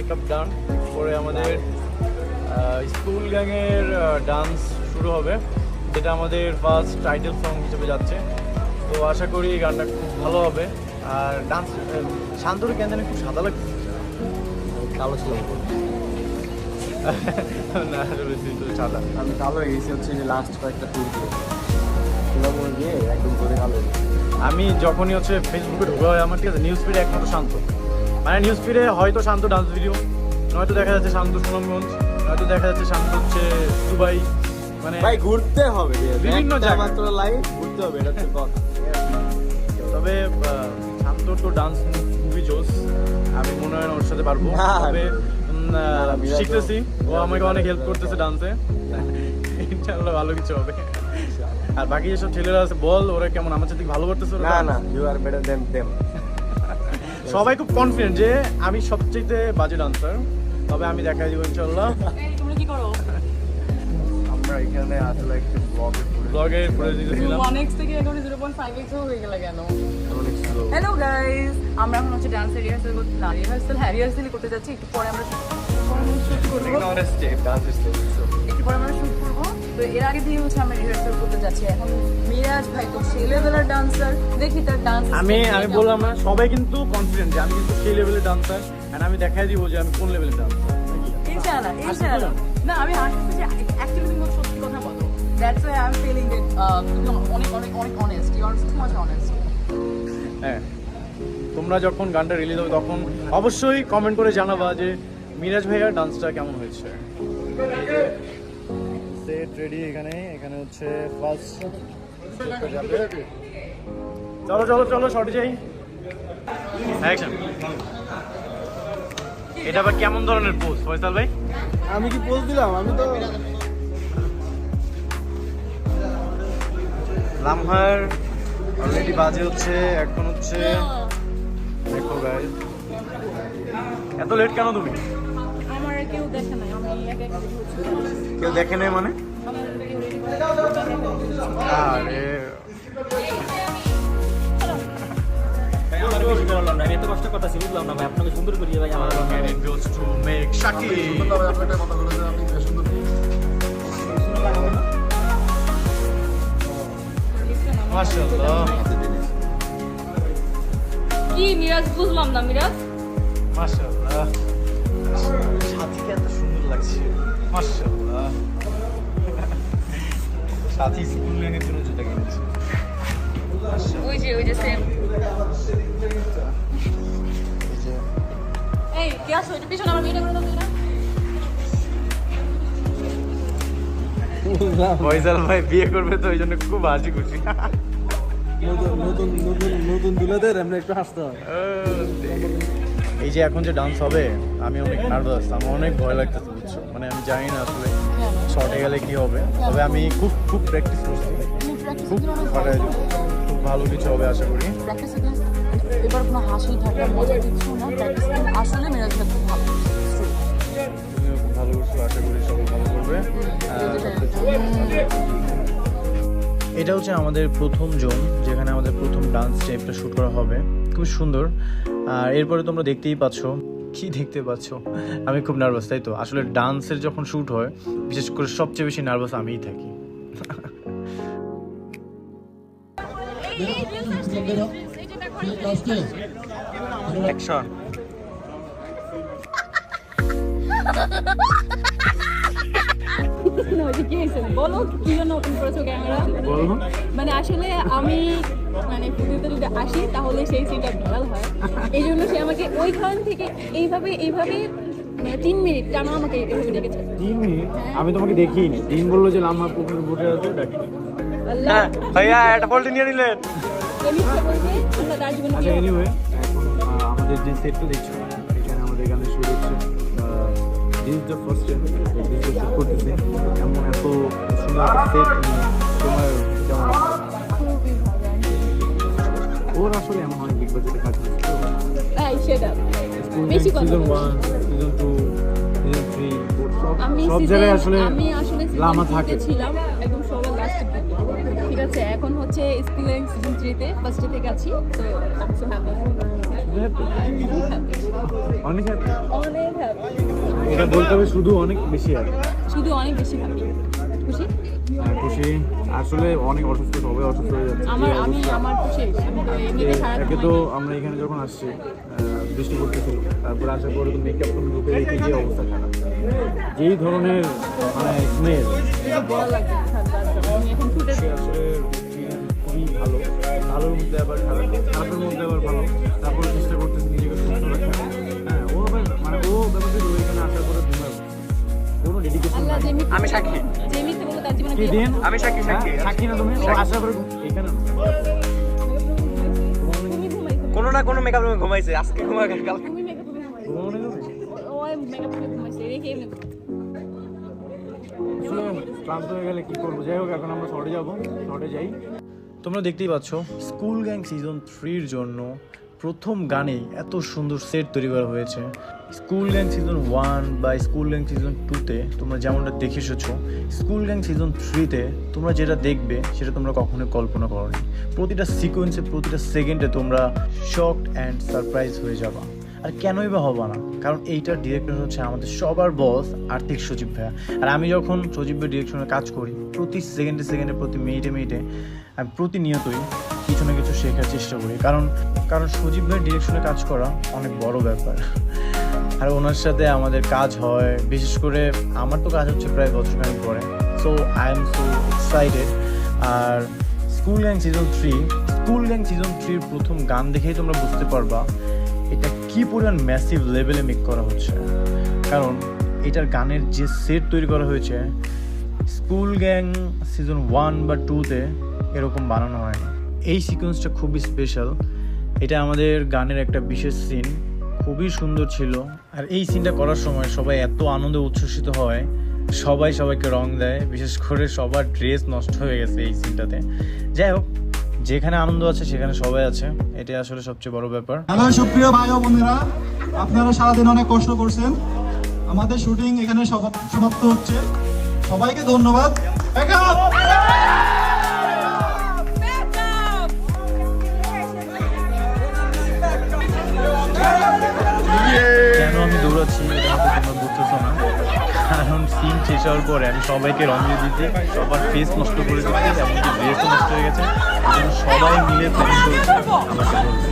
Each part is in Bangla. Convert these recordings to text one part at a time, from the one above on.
মেকআপ ডান, পরে আমাদের স্কুল গ্যাংয়ের ডান্স শুরু হবে, যেটা আমাদের ফার্স্ট টাইটেল সং হিসেবে যাচ্ছে। তো আশা করি এই গানটা খুব ভালো হবে। আর ডান্স শান্তর কেন জানি খুব সাদা লাগছে, কালো ছিল না আসলে তুই তো সাদা। আমি কালো হয়ে গেছি হচ্ছে যে লাস্ট কয়েকটা ট্যুর দিয়ে একদম করে কালো। আমি যখনই হচ্ছে ফেসবুকে ঢোকা হয় আমার, ঠিক আছে, নিউজ ফিডে একমাত্র শান্ত, মানে নিউজ ফিডে হয়তো শান্ত ডান্স ভিডিও, নয়তো দেখা যাচ্ছে শান্ত সুনামগঞ্জ, নয়তো দেখা যাচ্ছে শান্ত হচ্ছে দুবাই, মানে ভাই ঘুরতে হবে, বিভিন্ন জায়গা মাত্র লাইভ ঘুরতে হবে, এটা হচ্ছে কথা। তবে শান্ত তো ডান্স মুভি জোস, আমি মনে হয় না ওর সাথে পারবো, তবে শিখতেছি, ও আমাকে অনেক হেল্প করতেছে ডান্সে, ইনশাআল্লাহ ভালো কিছু হবে। আর বাকি যেসব ছেলেরা আছে বল, ওরা কেমন আমার সাথে ভালো করতেছে? না না, you are better than them. সবাই খুব কনফিডেন্ট যে আমি সবচেয়ে বাজে ডান্সার, তবে আমি দেখাই দিব ইনশাআল্লাহ। তোমরা কি করো? আমরা এখানে আসলে একটু ব্লগে পড়ে দিয়েছিলাম 1x থেকে এখন 0.5x হয়ে গেল কেন? অনেক স্লো। হ্যালো গাইস, আমরা এখন হচ্ছে ডান্সের রিহার্সাল করতে, না রিহার্সাল করতে যাচ্ছি। একটু পরে আমরা শুট করবো, একটু পরে আমরা শুট করবো। তো এর আগে দিয়ে হচ্ছে আমরা রিহার্সাল করতে যাচ্ছি। এখন মিরাজ ভাই তো সেই লেভেলের ডান্সার, দেখি তার ডান্স। আমি বললাম না, সবাই কিন্তু কনফিডেন্ট যে আমি কিন্তু সেই লেভেলের ডান্সার, আর আমি দেখাই দিব যে আমি কোন লেভেলের ডান্সার। ইনশাআল্লাহ। না আমি হাসতেছি যে অ্যাকচুয়ালি তুমি সত্যি কথা বলো। That's why I am feeling it অনেক অনেক অনেক honest, you are so much honest. হ্যাঁ, তোমরা যখন গানটা রিলিজ হবে তখন অবশ্যই কমেন্ট করে জানাবা যে মিরাজ ভাইয়ার ডান্সটা কেমন হয়েছে। সেট রেডি, এখানে হচ্ছে ফার্স্ট চলো চলো চলো শর্টে যাই। অ্যাকশন। এটা আবার কেমন ধরনের পোজ ফয়সাল ভাই? আমি কি পোজ দিলাম? আমি তো লামহার অলরেডি বাজে হচ্ছে এখন হচ্ছে, দেখো গাইস এত লেট কেন তুমি? আমার কেউ দেখে নাই, আমি একা একা বসে কেউ দেখে নেই মানে? আরে আমি এত কষ্ট করতেছি, বুঝলাম না ভাই, আপনাকে সুন্দর করিয়ে ভাই আমার it goes to make Shaki. মাশাআল্লাহ কি মিরাজ, বুঝলাম না মিরাজ। মাশাআল্লাহ, সাথীকে এত সুন্দর লাগছে, মাশাআল্লাহ। সাথী স্কুল লেনের জন্য জুতা কিনেছে, ওই যে সেম। এই কে আসো, এটা পিছনে আমার মেয়েটা করে দাও না। ফয়সাল ভাই বিয়ে করবে তো, এই জন্য খুব হাসি খুশি। নতুন দুলাদের আমরা একটু হাসতে হবে। এই যে এখন যে ডান্স হবে, আমি অনেক নার্ভাস, আমার অনেক ভয় লাগতেছে, বুঝছো, মানে আমি জানি না আসলে শর্টে গেলে কি হবে, তবে আমি খুব প্র্যাকটিস করছি, খুব ভালো কিছু হবে আশা করি। এবার কোনো হাসি থাকে মজা কিছু না, প্র্যাকটিস আসলে মেরাজ ভাই খুব ভালো। তুমিও খুব ভালো করছো, আশা করি সবাই ভালো করবে। এটা হচ্ছে আমাদের প্রথম জোন, যেখানে আমাদের প্রথম ডান্স স্টেপটা শুট করা হবে, খুব সুন্দর। আর এরপরে তোমরা দেখতেই পাচ্ছ, কি দেখতে পাচ্ছ, আমি খুব নার্ভাস, তাই তো? আসলে ডান্সের যখন শুট হয়, বিশেষ করে সবচেয়ে বেশি নার্ভাস আমিই থাকি। অ্যাকশন। বলো কি জন্য ওপেন করেছো ক্যামেরা? বলো। মানে আসলে আমি মানে ভিডিওতে যদি আসি তাহলে সেই সিনটা ভাইরাল হয়, এই জন্য সে আমাকে ওইখান থেকে এইভাবে মানে 3 মিনিট কেন আমাকে এভাবে ডেকেছে। 3 মিনিট? আমি তোমাকে দেখিনি। 3 বললো যে লামা পুকুরে বসে আছে, ডাকি। আল্লাহ ভাইয়া একটা বলতে নিয়ে নিলেন। আমি কি বলছি আমরা তার জীবনে আচ্ছা, এনিওয়ে এখন আমাদের যে সেটটা দেখছো, এখানে আমাদের গানের শুরু হচ্ছে। This is the first time shoot করতেছি, এমন এত সুন্দর একটা সেট নিয়ে তোমার কেমন লাগছে? খুবই ভালো। ওর আসলে এমন অনেক বিগ বাজেটের কাজ হচ্ছে তো, এই সেটা বেশি কথা সিজন বলছি। 1, সিজন 2, সিজন 3, আমি সব জায়গায় আসলে আসলে লামা থাকে। ছিলাম একদম সবার লাস্টে, ঠিক আছে? এখন হচ্ছে স্কুলে সিজন 3 তে ফার্স্টে থেকে আছি, তো আই এম সো হ্যাপি। অনেক happy? অনেক হ্যাপি, এটা বলতে হবে শুধু অনেক বেশি happy। শুধু অনেক বেশি হ্যাপি। খুশি? হ্যাঁ, খুশি। আসলে অনেক অসুস্থ, সবাই অসুস্থ হয়ে যাচ্ছে। আমার খুশি। আমি তো এমনিতে সারা একে তো আমরা এখানে যখন আসছি বৃষ্টি পড়তেছিল, তারপর আসার পরে তো মেকআপ রুম ঢুকে রেখে গিয়ে অবস্থা খারাপ। যেই ধরনের মানে স্মেল, বড় লাগছে। আমি এখন ফুটে আসলে খুবই ভালো, ভালোর মধ্যে আবার খারাপ, খারাপের মধ্যে আবার ভালো। তারপরে চেষ্টা করতেছি নিজেকে সুস্থ রাখা। হ্যাঁ, ও আবার মানে ও ব্যাপারটা এখানে আসার পরে ঘুমাবো, কোনো ডেডিকেশন আল্লাহ নাই। যেমি আমি সাক্ষী। যেমি তো বলে তার জীবনে কি দিন? আমি সাক্ষী, সাক্ষী। হ্যাঁ, সাক্ষী না তুমি? ও আসার পরে এখানে তুমি ঘুমাইছো, কোনো না কোনো মেকআপ রুমে ঘুমাইছে, আজকে ঘুমায় কালকে। তুমি মেকআপ রুমে ঘুমাইছো, ঘুমানো নেই? ও মেকআপ রুমে ঘুমাইছে, রেখে এমনি আসলে ক্লান্ত হয়ে গেলে কি করবো। যাই হোক, এখন আমরা শর্টে যাবো, শর্টে যাই। তোমরা দেখতেই পাচ্ছ স্কুল গ্যাং সিজন 3-র জন্য প্রথম গানেই এত সুন্দর সেট তৈরি করা হয়েছে। স্কুল গ্যাং সিজন 1 বা স্কুল গ্যাং সিজন 2-তে তোমরা যেমনটা দেখে এসেছো, স্কুল গ্যাং সিজন 3-তে তোমরা যেটা দেখবে সেটা তোমরা কখনোই কল্পনা করোনি। প্রতিটা সিকোয়েন্সে, প্রতিটা সেকেন্ডে তোমরা শকড অ্যান্ড সারপ্রাইজ হয়ে যাবা। আর কেনই বা হবা না, কারণ এইটার ডিরেক্টর হচ্ছে আমাদের সবার বস আর্থিক সজীব ভাইয়া। আর আমি যখন সজীব ভাইয়ের ডিরেকশনে কাজ করি, প্রতি সেকেন্ডে সেকেন্ডে, প্রতি মিনিটে মিনিটে আমি প্রতিনিয়তই কিছু না কিছু শেখার চেষ্টা করি। কারণ সজীব ভাইয়ের ডিরেকশনে কাজ করা অনেক বড় ব্যাপার। আর ওনার সাথে আমাদের কাজ হয়, বিশেষ করে আমার তো কাজ হচ্ছে প্রায় বছরখানেক পরে। So I am so excited. আর স্কুল গ্যাং সিজন 3-র প্রথম গান দেখেই তোমরা বুঝতে পারবা এটা কি পরিমাণ ম্যাসিভ লেভেলে মেক করা হচ্ছে। কারণ এটার গানের যে সেট তৈরি করা হয়েছে, স্কুল গ্যাং সিজন 1 বা 2-তে এরকম বানানো হয় না। এই সিকোয়েন্সটা খুবই স্পেশাল। এটা আমাদের গানের একটা বিশেষ সিন, খুবই সুন্দর ছিল। আর এই সিনটা করার সময় সবাই এত আনন্দে উচ্ছ্বসিত হয়, সবাই সবাইকে রং দেয়, বিশেষ করে সবার ড্রেস নষ্ট হয়ে গেছে এই সিনটাতে। যাই হোক, যেখানে আনন্দ আছে সেখানে সবাই আছে, এটাই আসলে সবচেয়ে বড় ব্যাপার। হ্যালো সুপ্রিয় ভাই ও বোনেরা, আপনারা সারাদিন অনেক কষ্ট করছেন। আমাদের শুটিং এখানে সমাপ্ত হচ্ছে। সবাইকে ধন্যবাদ। কেন আমি দৌড়াচ্ছি এটা হয়তো তোমরা বুঝতেছো না, কারণ সিন শেষ হওয়ার পরে আমি সবাইকে রং দিয়ে দিতে, সবার ফেস নষ্ট করে দিতে, এমনকি ড্রেসও নষ্ট হয়ে গেছে। এই জন্য সবাই মিলে প্ল্যান করেছে আমাকে বলতে।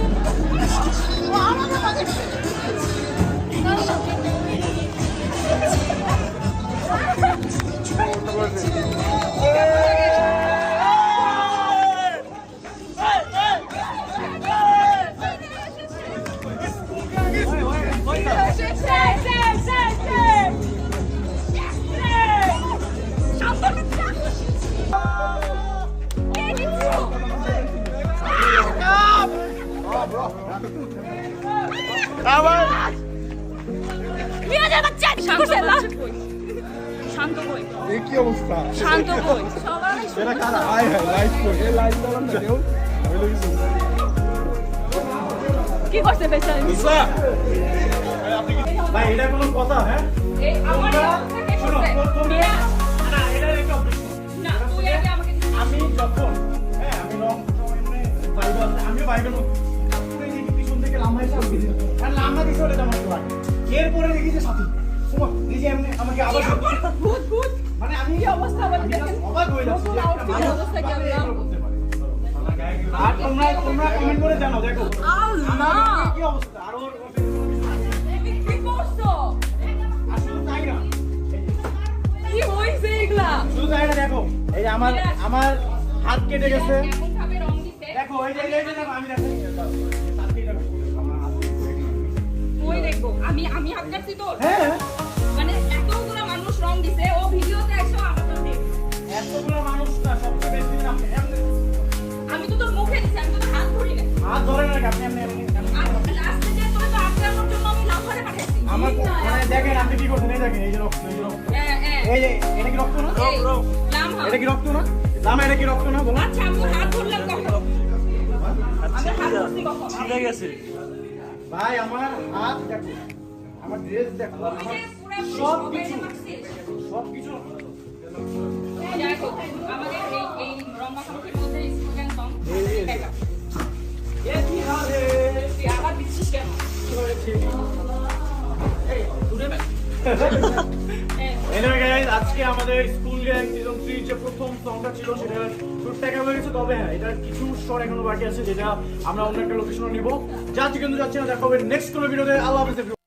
শান্ত কই, এই কি অবস্থা? শান্ত কই, সবাই এরা কারা? হাই হাই লাইভ কই, এই লাইভ করলাম না কেউ। আমি লইছি। কি করতে পেছাই ভাই এটা কোনো কথা? হ্যাঁ, এই আমার থেকে করতে না, এটা একটা না তুই আগে আমাকে আমি যখন আমি রং বাইরে আমিও বাইরে পিছন থেকে লাম্বা এসে আমাকে দিল, আর লাম্বা দিতে হলে আমার তো লাগে। এরপরে দেখি যে সাথী এই যে এমনি আমাকে আবার ভূত ভূত মানে আমি কি অবস্থা বলে দেখেন, অবাক হয়ে যাচ্ছি যে একটা মানুষ অবস্থা কি আমরা করতে পারে। আর তোমরা কমেন্ট করে জানাও, দেখো আল্লাহ কি অবস্থা। আর ওর কি করছো, আর শুধু তাই না, কি হইছে এগুলা, শুধু তাই না, দেখো এই যে আমার হাত কেটে গেছে। কেমন ভাবে রং দিছে, দেখো এই যে দেখো, আমি দেখাই ওই দেখো আমি হাত কাটছি তোর, হ্যাঁ মানে এতগুলো মানুষ রং দিছে, ও ভিডিওতে এসে আমার তো দেখ, এতগুলো মানুষ না, সবচেয়ে বেশি না আমি তো তোর মুখে দিছি, আমি তো তোর হাত ধরি না, হাত ধরে না, আপনি এমনি আর লাস্টে যে তোর তো আটকানোর জন্য আমি লাফারে পাঠাইছি, আমার মানে দেখেন আপনি কি করছেন, এই দেখেন এই যে রক্ত, এই যে রক্ত, এই যে এটা কি রক্ত না? লামহা, এটা কি রক্ত না? লামা এটা কি রক্ত না? বলো। আচ্ছা আমি তোর হাত ধরলাম কখন, আমি হাত ধরছি কখন, ঠিক আছে। ভাই আমার হাত দেখো, আমার ড্রেস দেখো, আমার সব সবকিছু আমাদের এই রং মাখামাখির মধ্যে স্টুডেন্ট সং তুই আবার দিচ্ছিস কেন? Anyway guys, আজকে আমাদের স্কুল গ্যাং সিজন 3 যে প্রথম সংটা ছিল সেটা শুট দেখা হয়ে গেছে, তবে হ্যাঁ এটার কিছু শট এখনো বাকি আছে যেটা আমরা অন্য একটা লোকেশনে নিব। যাচ্ছি কিন্তু যাচ্ছি না, দেখা হবে নেক্সট কোনো ভিডিওতে। আল্লাহ হাফেজ।